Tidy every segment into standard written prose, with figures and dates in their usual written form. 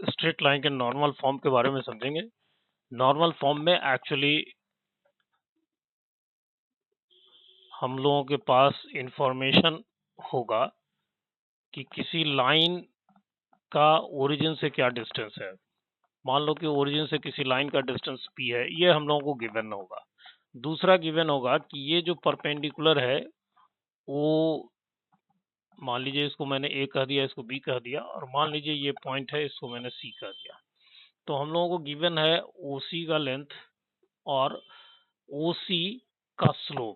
Straight line के normal form के बारे में समझेंगे। नॉर्मल फॉर्म में एक्चुअली हम लोगों के पास इंफॉर्मेशन होगा कि किसी लाइन का ओरिजिन से क्या डिस्टेंस है। मान लो कि ओरिजिन से किसी लाइन का डिस्टेंस p है, ये हम लोगों को गिवन होगा। दूसरा गिवन होगा कि ये जो परपेंडिकुलर है वो मान लीजिए इसको मैंने a कह दिया, इसको b कह दिया, और मान लीजिए ये पॉइंट है, इसको मैंने c कह दिया। तो हम लोगों को गिवन है OC का लेंथ और OC का स्लोप।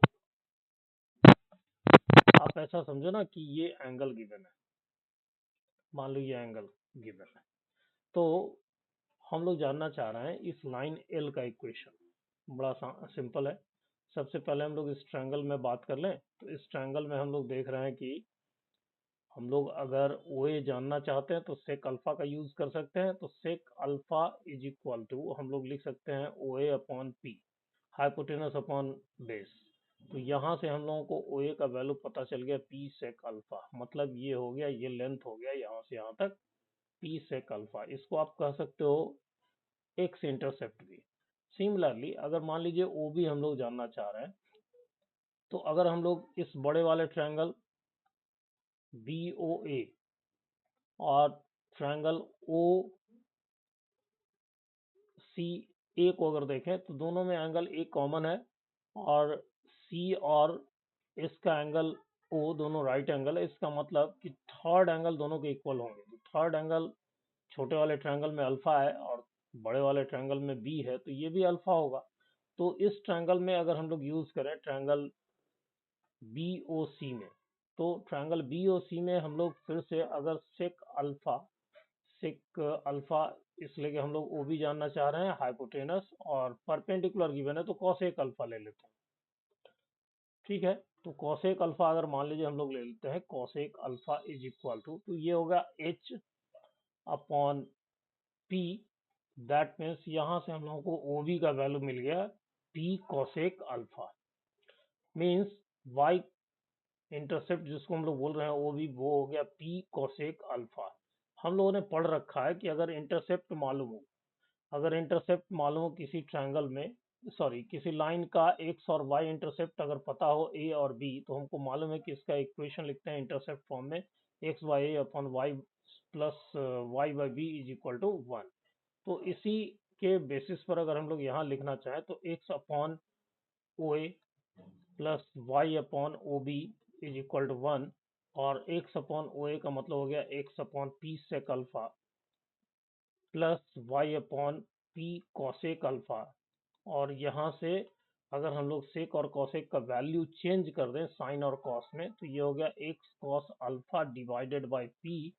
आप ऐसा समझो ना कि ये एंगल गिवन है, मान लो ये एंगल गिवन है। तो हम लोग जानना चाह रहे हैं इस लाइन L का इक्वेशन। बड़ा सिंपल है। सबसे पहले हम लोग इस ट्रायंगल में बात कर लें। तो इस ट्रायंगल में हम लोग देख रहे हैं कि हम लोग अगर OA जानना चाहते हैं तो सेक अल्फा का यूज कर सकते हैं। तो sec alpha is equal to हम लोग लिख सकते हैं OA upon P, hypotenuse upon base. तो यहाँ से हम लोगों को OA का वैल्यू पता चल गया P सेक अल्फा, मतलब ये हो गया, ये लेंथ हो गया यहाँ से यहाँ तक P सेक अल्फा। इसको आप कह सकते हो एक्स इंटरसेप्ट भी। सिमिलरली अगर मान लीजिए OB हम लोग जानना चाह रहे हैं, तो अगर हम लोग इस बड़े वाले ट्रायंगल BOA और ट्रायंगल OCA को अगर देखें तो दोनों में एंगल A कॉमन है, और C और इसका एंगल O दोनों राइट एंगल है। इसका मतलब कि थर्ड एंगल दोनों के इक्वल होंगे। तो थर्ड एंगल छोटे वाले ट्रायंगल में अल्फा है और बड़े वाले ट्रायंगल में B है, तो ये भी अल्फा होगा। तो इस ट्रायंगल में अगर हम लोग यूज करें ट्रायंगल BOC में, तो ट्रायंगल BOC में हम लोग फिर से अगर सेक अल्फा इसलिए कि हम लोग OB जानना चाह रहे हैं, हाइपोटेनस और परपेंडिकुलर गिवन है, तो कॉसेक अल्फा ले लेते हैं। ठीक है, तो कॉसेक अल्फा अगर मान लीजिए हम लोग ले लेते हैं, cosec alpha is equal to, तो ये होगा H upon P। That means यहाँ से हम लोगों को OB का वैल्यू मिल गया P cosec alpha. Means Y intercept जिसको हम लोग बोल रहे हैं OB, वो हो गया P कॉसेक अल्फा। हम लोगों ने पढ़ रखा है कि अगर इंटरसेप्ट मालूम हो किसी ट्रायंगल में, सॉरी किसी लाइन का एक्स और वाई इंटरसेप्ट अगर पता हो A और B, तो हमको मालूम है कि इसका इक्वेशन लिखते हैं इंटरसेप्ट फॉर्म में, x by a upon y plus y by b is equal to 1। तो इसी के बेसिस पर अगर हम लोग यहाँ लिखना चाहें तो x upon OA plus y upon OB is equal to 1, और एक्स अपॉन OA का मतलब हो गया x upon P sec alpha plus y upon P cosec alpha. और यहाँ से अगर हम लोग सेक और कॉसेक का वैल्यू चेंज कर दें साइन और कॉस में, तो ये हो गया x cos alpha divided by P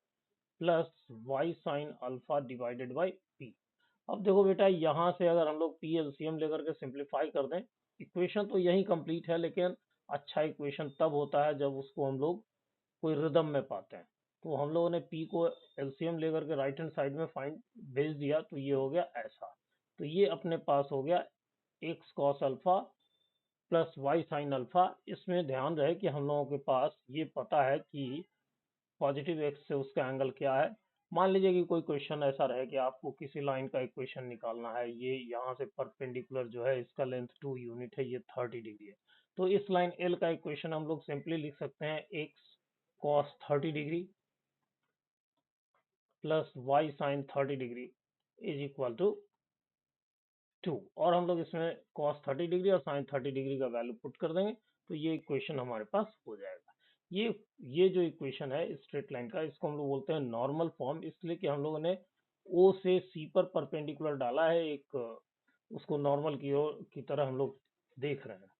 plus Y sine alpha divided by P। अब देखो बेटा, यहाँ से अगर हम लोग P LCM लेकर के सिंप्लीफाई कर दें, इक्वेशन तो यही कंप्लीट है, लेकिन अच्छा इक्वेशन तब होता है जब उसको हम लोग कोई रिदम में पाते हैं। तो हम लोगों ने P को LCM लेकर के राइट हैंड साइड में फाइंड भेज दिया, तो ये हो गया ऐसा। तो ये अपने पास हो गया x cos alpha plus Y sine alpha. इसमें ध्यान रहे कि हम लोगों के पास ये पता है कि पॉजिटिव एक्स से उसका एंगल क्या है। मान लीजिए कि कोई क्वेश्चन ऐसा रहे कि आपको किसी लाइन का इक्वेशन निकालना है, ये यहाँ से परपेंडिकुलर जो है इसका लेंथ 2 यूनिट है, ये 30 डिग्री है। तो इस लाइन L का इक्वेशन हम लोग सिंपली लिख सकते हैं x cos 30 degree plus Y sine 30 degree is equal to 2, और हम लोग इसमें cos 30 डिग्री और sin 30 डिग्री का वैल्यू पुट कर देंगे, तो ये इक्वेशन हमारे पास हो जाएगा। ये जो इक्वेशन है स्ट्रेट लाइन का, इसको हम लोग बोलते हैं नॉर्मल फॉर्म, इसलिए कि हम लोगों ने O से C पर परपेंडिकुलर डाला है, एक उसको नॉर्मल की ओर की तरह हम लोग देख रहे हैं।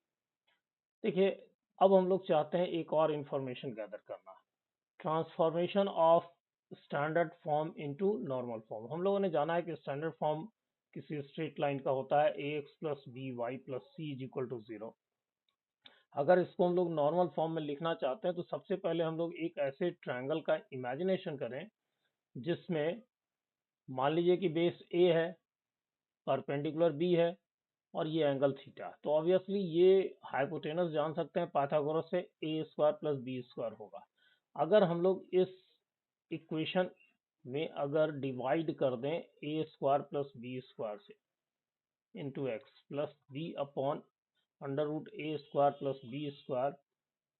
देखिए, अब हम लोग चाहते हैं एक और इंफॉर्मेशन गैदर करना, transformation of standard form into normal form. हम लोगों ने जाना है कि स्टैंडर्ड फॉर्म किसी स्ट्रेट लाइन का होता है ax plus B Y plus C is equal to 0। अगर इसको हम लोग नॉर्मल फॉर्म में लिखना चाहते हैं, तो सबसे पहले हम लोग एक ऐसे ट्रायंगल का इमेजिनेशन करें जिसमें मान लीजिए कि बेस A है, परपेंडिकुलर B है, और ये एंगल थीटा। तो ऑब्वियसली ये हाइपोटेनस जान सकते हैं पाइथागोरस से, a² प्लस बी² होगा। अगर हम लोग इस इक्वेशन में अगर डिवाइड कर दें a square plus B square से into x plus b upon under root a square plus B square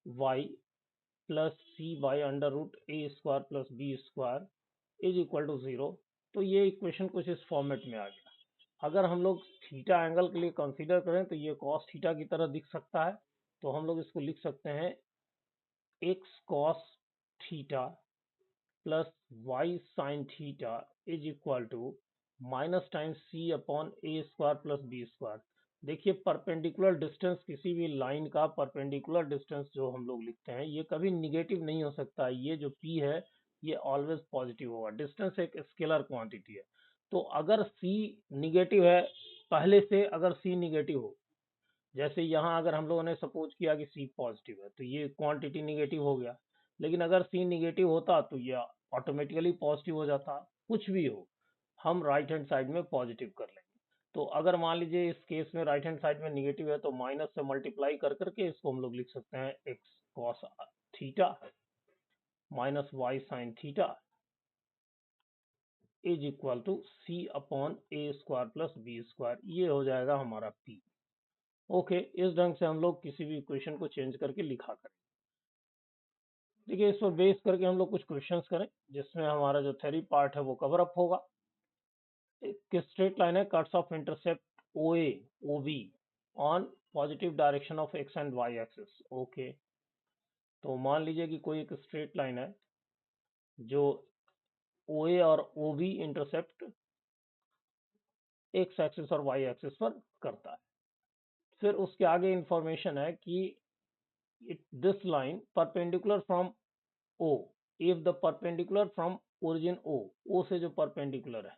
y plus c by under root a square plus B square is equal to 0, तो ये equation कुछ इस format में आ गया। अगर हम लोग थीटा एंगल के लिए कंसीडर करें तो ये कॉस थीटा की तरह दिख सकता है, तो हम लोग इसको लिख सकते हैं x cos theta plus Y sine theta is equal to minus times c upon a square plus B square. देखिए परपेंडिकुलर डिस्टेंस, किसी भी लाइन का परपेंडिकुलर डिस्टेंस जो हम लोग लिखते हैं ये कभी निगेटिव नहीं हो सकता। ये जो p है ये ऑलवेज पॉजिटिव होगा। डिस्टेंस एक स्केलर क्वांटिटी है, तो अगर c निगेटिव है पहले से, अगर c निगेटिव हो, जैसे यहाँ अगर हम लोगों ने सपोज किया कि सी पॉजिटिव है तो ये क्वांटिटी निगेटिव हो गया, लेकिन अगर सी निगेटिव होता तो ये ऑटोमेटिकली पॉजिटिव हो जाता। कुछ भी हो हम राइट हैंड साइड में पॉजिटिव कर लेंगे। तो अगर मान लीजिए इस केस में राइट हैंड साइड में निगेटिव है तो माइनस से मल्टीप्लाई कर करके इसको हम लोग लिख सकते हैं x cos theta minus y sine theta is equal to c upon a square plus B square. ये हो जाएगा हमारा पी। ओके, इस ढंग से हम लोग किसी भी इक्वेशन को चेंज करके लिखा करें। देखिए इस पर बेस करके हम लोग कुछ क्वेश्चंस करें जिसमें हमारा जो थ्योरी पार्ट है वो कवर अप होगा। एक स्ट्रेट लाइन है, cuts off intercept O A O B on positive direction of x and y axis. Okay, तो मान लीजिए कि कोई एक स्ट्रेट लाइन है जो ओ ए और O B intercept x axis और वाई एक्सिस पर करता है। फिर उसके आगे इंफॉर्मेशन है कि this line perpendicular from O, if the perpendicular from origin O से जो परपेंडिकुलर है,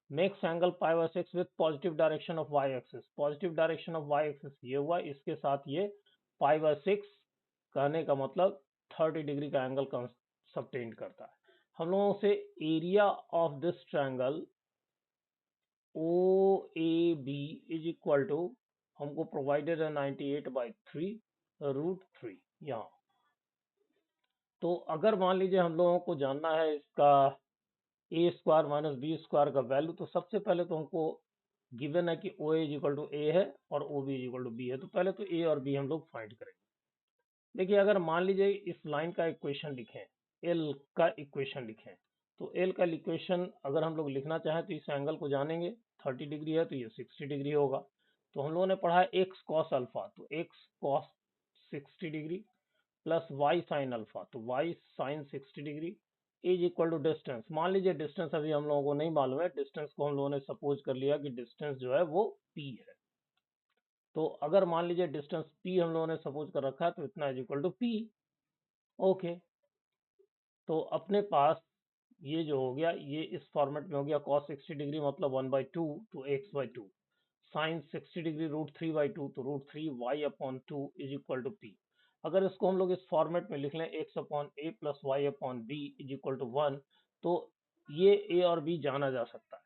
makes angle pi by 6 with positive direction of y axis। Positive direction of y axis ये हुआ, इसके साथ ये pi by 6 कहने का मतलब 30 डिग्री का एंगल सबटेंड करता है। हम लोगों से area of this triangle OAB is equal to हमको प्रोवाइडेड है 98/3√3 यहाँ। तो अगर मान लीजिए हम लोगों को जानना है इसका a square minus B square का वैल्यू, तो सबसे पहले तो हमको गिवन है कि O is equal to a है और O B is equal to b है, तो पहले तो ए और बी हम लोग फाइंड करेंगे। देखिए अगर मान लीजिए इस लाइन का इक्वेशन लिखें, एल का इक्वेशन लिखें, तो एल का इक्वेशन अगर हम लोग लिखना चाहें तो इस एंगल को जानेंगे, 30 डिग्री है तो ये 60 डिग्री होगा। तो हम लोगों ने पढ़ा है एक्स कॉस अल्फा, तो X cos 60 degree plus Y sine alpha, तो Y sine 60 degree is equal to distance. मान लीजिए डिस्टेंस अभी हम लोगों को नहीं मालूम है, डिस्टेंस को हम लोगों ने सपोज कर लिया कि डिस्टेंस जो है वो p है। तो अगर मान लीजिए डिस्टेंस p हम लोगों ने सपोज कर रखा है तो इतना is equal to p। Okay, तो अपने पास ये जो हो गया ये इस फॉर्मेट में हो गया, cos 60 डिग्री मतलब 1/2 तो x/2, साइन 60 डिग्री √3/2 तो √3 y/2 is equal to p। अगर इसको हम लोग इस फॉर्मेट में लिख लें x/a plus y/b is equal to 1, तो ये a और b जाना जा सकता है।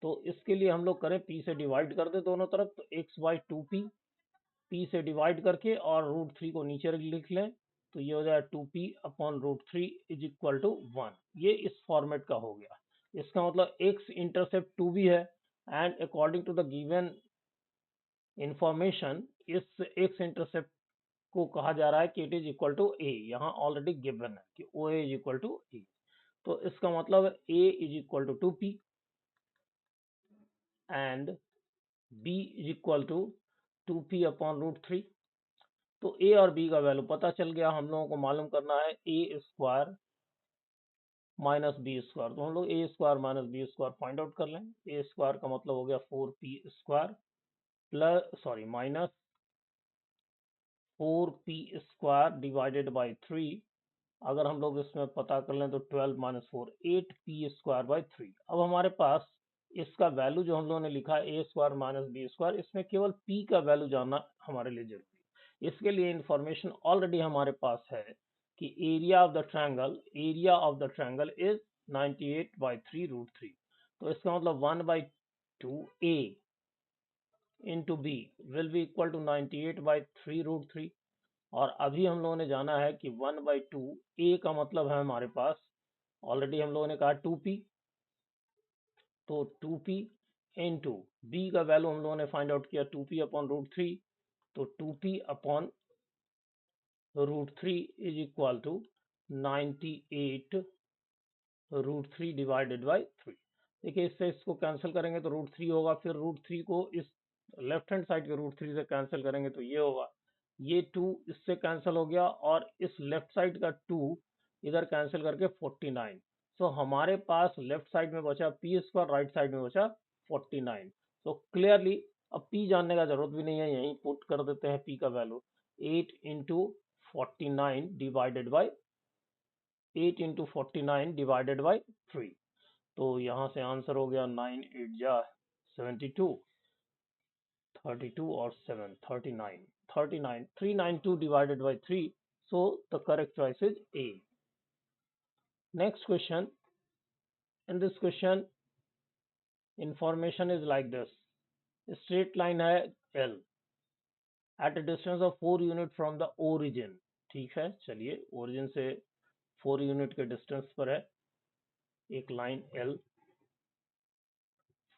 तो इसके लिए हम लोग करें p से डिवाइड कर दे दोनों तरफ, तो x/2p, p से डिवाइड करके और √3 को नीचे लिख लें, तो ये हो जाए 2p/√3 इज इक्वल टू 1। ये इस फॉर्मेट का हो गया। इसका मतलब x इंटरसेप्ट 2b है and according to the given information इस x इंटरसेप्ट को कहा जा रहा है कि it is equal to a। यहाँ ऑलरेडी गिवन है कि O is equal to a, तो इसका मतलब a is equal to 2p and b is equal to 2p/√3। तो a और b का वैल्यू पता चल गया। हम लोगों को मालूम करना है a square minus B square, तो हम लोग a square minus B square find out कर लें। a स्क्वायर का मतलब हो गया 4p square plus minus 4p square divided by 3। अगर हम लोग इसमें पता कर लें तो 12 माइनस 4 8p स्क्वायर बाई 3। अब हमारे पास इसका वैल्यू जो हम लोगों ने लिखा है a square minus B square, इसमें केवल p का वैल्यू जानना हमारे लिए जरूरी है। इसके लिए इंफॉर्मेशन ऑलरेडी हमारे पास है कि area of the triangle is 98/3√3। तो इसका मतलब 1/2 a into B will be equal to 98/3√3। और अभी हम लोगों ने जाना है कि 1/2 a का मतलब है हमारे पास ऑलरेडी हम लोगों ने कहा 2p, तो 2p इंटू b का वैल्यू हम लोगों ने फाइंड आउट किया 2p अपॉन रूट थ्री, तो 2p upon root three is equal to 98 root three divided by three. देखिए इससे इसको कैंसिल करेंगे तो रूट थ्री होगा, फिर रूट थ्री को इस लेफ्ट हैंड साइड के रूट थ्री से कैंसिल करेंगे तो ये होगा, ये 2 इससे कैंसिल हो गया और इस लेफ्ट साइड का 2 इधर कैंसिल करके 49। सो हमारे पास लेफ्ट साइड में बचा पी स्क्वायर, राइट साइड में बचा 49। सो क्लियरली अब पी जानने का जरूरत भी नहीं है, यहीं पुट कर देते हैं पी का value 8 into 49 divided by 8 into 49 divided by 3। तो यहाँ से आंसर हो गया 9 8 जा 72, 32 और 7 39, 39 392 divided by 3, so the correct choice is A. Next question. In this question information is like this. Straight line है L at a distance of 4 unit from the origin. ठीक है, चलिए origin से 4 यूनिट के डिस्टेंस पर है एक line L,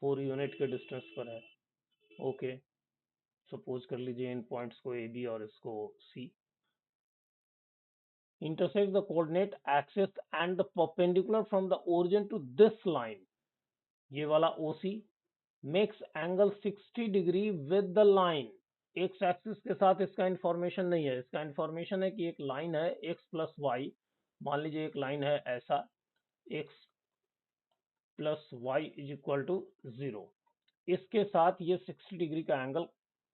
4 unit के डिस्टेंस पर है। ओके, सपोज कर लीजिए इन पॉइंट्स को ए बी और इसको सी। Intersect the coordinate axis and the perpendicular from the origin to this line, ये वाला OC makes angle 60 degree with the line। X axis के साथ इसका इंफॉर्मेशन नहीं है, इसका इंफॉर्मेशन है कि एक लाइन है x प्लस वाई, मान लीजिए एक लाइन है ऐसा x plus Y is equal to 0, इसके साथ ये 60 डिग्री का एंगल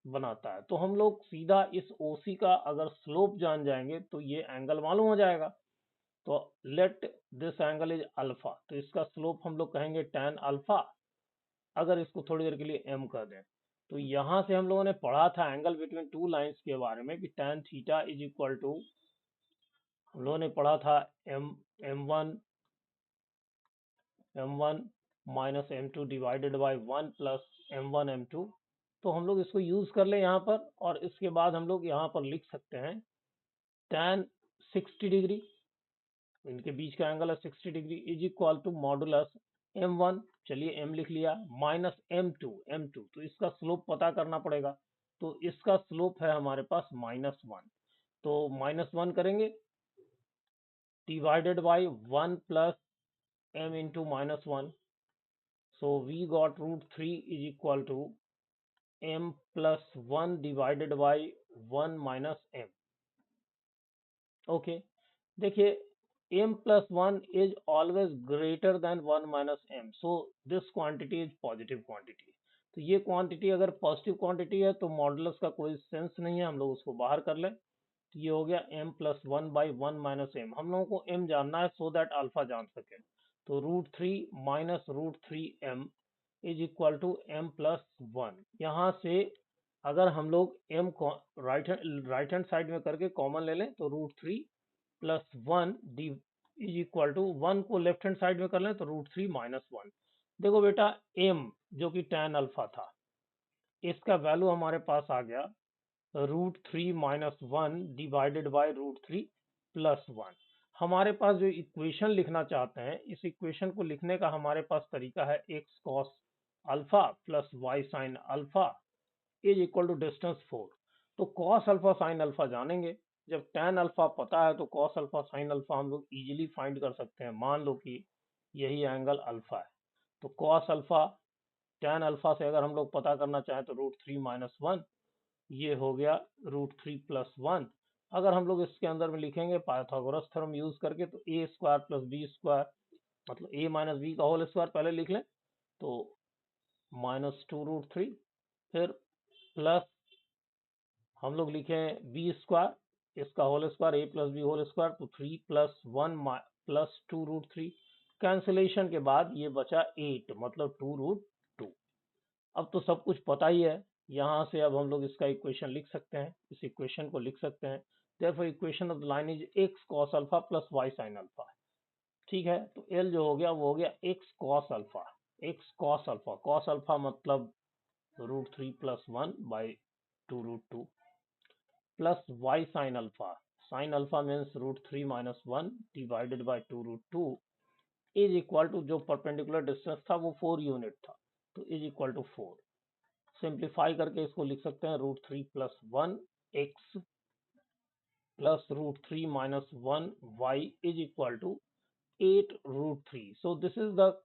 बनाता है। तो हम लोग सीधा इस OC का अगर स्लोप जान जाएंगे तो ये एंगल मालूम हो जाएगा। तो let this angle is alpha, तो इसका स्लोप हम लोग कहेंगे tan अल्फा, अगर इसको थोड़ी देर के लिए m कर दें। तो यहां से हम लोगों ने पढ़ा था एंगल बिटवीन टू लाइंस के बारे में कि tan theta is equal to, हम लोगों ने पढ़ा था m1 minus m2 divided by 1 plus m1 m2। तो हम लोग इसको यूज कर ले यहाँ पर, और इसके बाद हम लोग यहाँ पर लिख सकते हैं tan 60 डिग्री, इनके बीच का एंगल है 60 degree, is equal to modulus m1, चलिए m लिख लिया, माइनस m2, तो इसका स्लोप पता करना पड़ेगा। तो इसका स्लोप है हमारे पास -1, तो -1 करेंगे divided by 1 plus m into -1, so we got √3 is equal to m plus 1 divided by 1 minus m। Okay, देखिए m plus 1 is always greater than 1 minus m, so this quantity is positive quantity। तो ये quantity अगर positive quantity है तो modulus का कोई sense नहीं है, हम लोग उसको बाहर कर लें। तो ये हो गया m plus 1 by 1 minus m, हम लोगों को m जानना है सो दैट अल्फा जान सके। तो √3 minus √3m is equal to m plus 1। यहाँ से अगर हम लोग m को राइट हैंड साइड में करके कॉमन ले लें तो √3 plus 1 D is equal to 1 को लेफ्ट हैंड साइड में कर लें तो √3 माइनस 1। देखो बेटा m जो कि tan अल्फा था, इसका वैल्यू हमारे पास आ गया √3 माइनस 1 डिवाइडेड बाई √3 प्लस 1। हमारे पास जो इक्वेशन लिखना चाहते हैं, इस इक्वेशन को लिखने का हमारे पास तरीका है x cos alpha plus y sin alpha is equal to distance 4। तो cos अल्फा sin अल्फा जानेंगे, जब tan अल्फा पता है तो cos अल्फा sin अल्फा हम लोग इजीली फाइंड कर सकते हैं। मान लो कि यही एंगल अल्फा है, तो cos अल्फा tan अल्फा से अगर हम लोग पता करना चाहें तो √3 माइनस 1, ये हो गया √3 प्लस 1। अगर हम लोग इसके अंदर में लिखेंगे पाइथागोरस थ्योरम यूज करके तो a square plus B square, मतलब a माइनस बी का होल स्क्वायर पहले लिख लें, तो -2 √3, फिर प्लस हम लोग लिखें बी स्क्वायर, इसका whole square a plus B whole square, तो 3 प्लस 1 प्लस 2 √3, कैंसिलेशन के बाद ये बचा 8, मतलब 2 √2। अब तो सब कुछ पता ही है, यहाँ से अब हम लोग इसका इक्वेशन लिख सकते हैं, इस इक्वेशन को लिख सकते हैं। therefore equation of the line is x cos alpha plus y sin alpha. ठीक है, तो L जो हो गया वो हो गया x cos alpha, x cos alpha, cos alpha मतलब √3 plus 1 by 2 √2 plus y sin alpha, sin alpha means √3 minus 1 divided by 2 √2 is equal to जो परपेंडिकुलर डिस्टेंस था वो 4 यूनिट था, तो इज इक्वल टू 4। सिंप्लीफाई करके इसको लिख सकते हैं √3 plus 1 X plus √3 minus 1 Y is equal to 8 √3। So this is the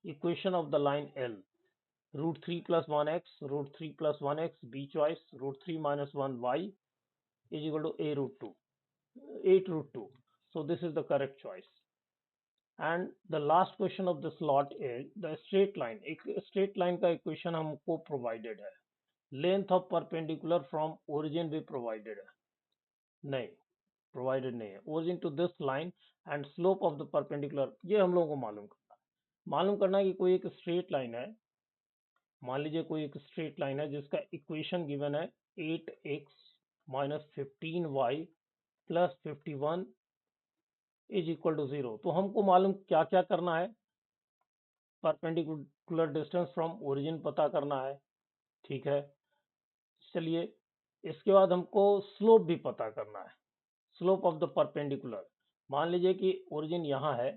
equation of the line L. √3 plus 1x, √3 plus 1x, B choice, √3 minus 1y is equal to a √2, 8 √2. So this is the correct choice. And the last question of this lot is the straight line. एक straight line का equation हमको provided है. Length of perpendicular from origin भी provided है. नहीं, provided नहीं है. Origin to this line and slope of the perpendicular ये हम लोगों को मालूम करना है कि कोई एक स्ट्रेट लाइन है, मान लीजिए कोई एक स्ट्रेट लाइन है जिसका इक्वेशन गिवन है 8x minus 15y plus 51 is equal to 0। तो हमको मालूम क्या क्या करना है, परपेंडिकुलर डिस्टेंस फ्रॉम ओरिजिन पता करना है, ठीक है। चलिए इसके बाद हमको स्लोप भी पता करना है, स्लोप ऑफ द परपेंडिकुलर। मान लीजिए कि ओरिजिन यहाँ है,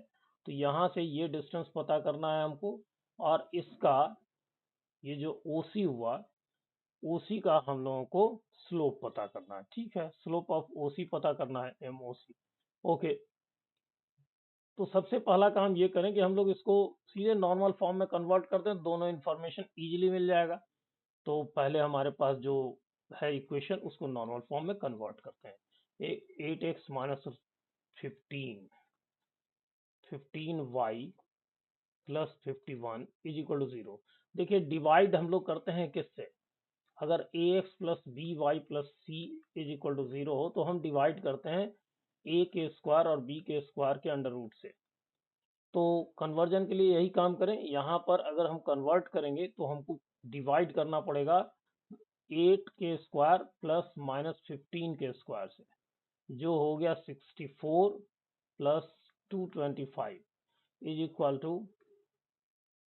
तो यहाँ से ये डिस्टेंस पता करना है हमको, और इसका ये जो OC हुआ, OC का हम लोगों को स्लोप पता करना है, ठीक है। स्लोप ऑफ OC पता करना है, MOC। ओके, तो सबसे पहला काम ये करें कि हम लोग इसको सीधे नॉर्मल फॉर्म में कन्वर्ट कर दें, दोनों इन्फॉर्मेशन इजीली मिल जाएगा। तो पहले हमारे पास जो है इक्वेशन उसको नॉर्मल फॉर्म में कन्वर्ट करते हैं। 8x minus 15y plus 51 is equal to 0। देखिए डिवाइड हम लोग करते हैं किससे, अगर ax plus B Y plus C is equal to 0 हो तो हम डिवाइड करते हैं a के स्क्वायर और b के स्क्वायर के अंडर रूट से। तो कन्वर्जन के लिए यही काम करें, यहाँ पर अगर हम कन्वर्ट करेंगे तो हमको डिवाइड करना पड़ेगा 8 के स्क्वायर प्लस माइनस 15 के स्क्वायर से, जो हो गया 64 प्लस 225 इज इक्वल टू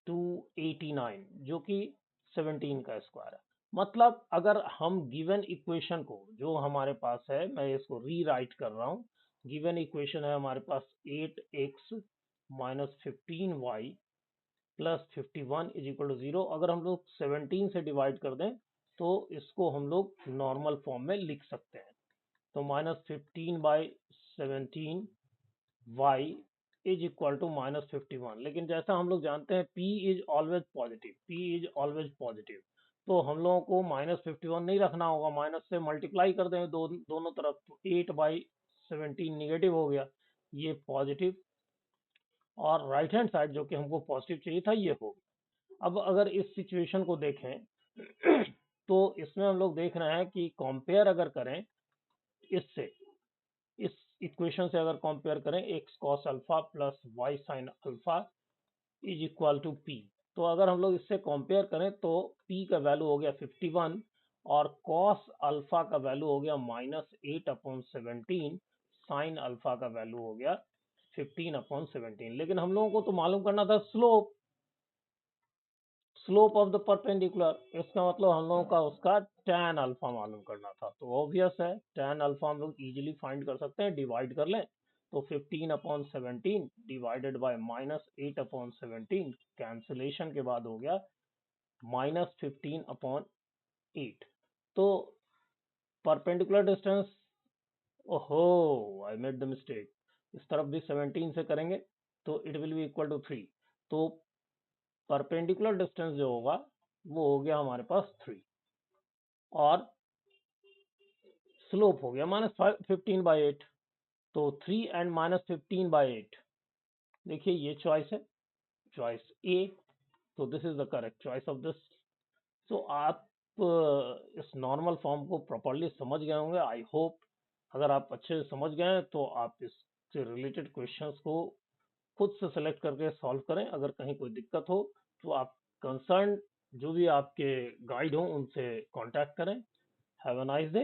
289, जो कि 17 का स्क्वायर है। मतलब अगर हम गिवन इक्वेशन को, जो हमारे पास है, मैं इसको रीराइट कर रहा हूँ, गिवन इक्वेशन है हमारे पास 8x minus 15y plus 51 is equal to 0। अगर हम लोग 17 से डिवाइड कर दें तो इसको हम लोग नॉर्मल फॉर्म में लिख सकते हैं। तो minus 15/17 y is equal to minus 51। लेकिन जैसा हम लोग जानते हैं P is always positive, P is always positive, तो हम लोगों को माइनस 51 नहीं रखना होगा, माइनस से मल्टीप्लाई कर दें दोनों तरफ, तो 8/17 निगेटिव हो गया, ये पॉजिटिव, और राइट हैंड साइड जो कि हमको पॉजिटिव चाहिए था ये हो गया। अब अगर इस सिचुएशन को देखें तो इसमें हम लोग देख रहे हैं कि कंपेयर अगर करें इससे, इस इक्वेशन से अगर कंपेयर करें, x cos alpha plus y sin alpha is equal to p, तो अगर हम लोग इससे कंपेयर करें तो p का वैल्यू हो गया 51 और cos अल्फा का वैल्यू हो गया -8/17, sin अल्फा का वैल्यू हो गया 15/17। लेकिन हम लोगों को तो मालूम करना था स्लोप ऑफ द परपेंडिकुलर, इसका मतलब हम लोगों का उसका tan अल्फा मालूम करना था। तो ऑब्वियस है tan अल्फा हम लोग इजीली फाइंड कर सकते हैं, डिवाइड कर लें तो 15/17 डिवाइडेड बाय -8/17, कैंसिलेशन के बाद हो गया -15/8। तो परपेंडिकुलर डिस्टेंस, ओहो आई मेड द मिस्टेक, इस तरफ भी 17 से करेंगे तो it will be equal to 3। तो परपेंडिकुलर डिस्टेंस जो होगा वो हो गया हमारे पास 3, और स्लोप हो गया -15/8। तो 3 एंड -15/8, देखिए ये चॉइस है, चॉइस ए। तो this is the correct choice of this. So आप इस नॉर्मल फॉर्म को प्रॉपर्ली समझ गए होंगे, आई होप। अगर आप अच्छे से समझ गए हैं तो आप इससे रिलेटेड क्वेश्चंस को खुद से सेलेक्ट करके सॉल्व करें। अगर कहीं कोई दिक्कत हो तो आप कंसर्न जो भी आपके गाइड हो उनसे कांटेक्ट करें। Have a nice day.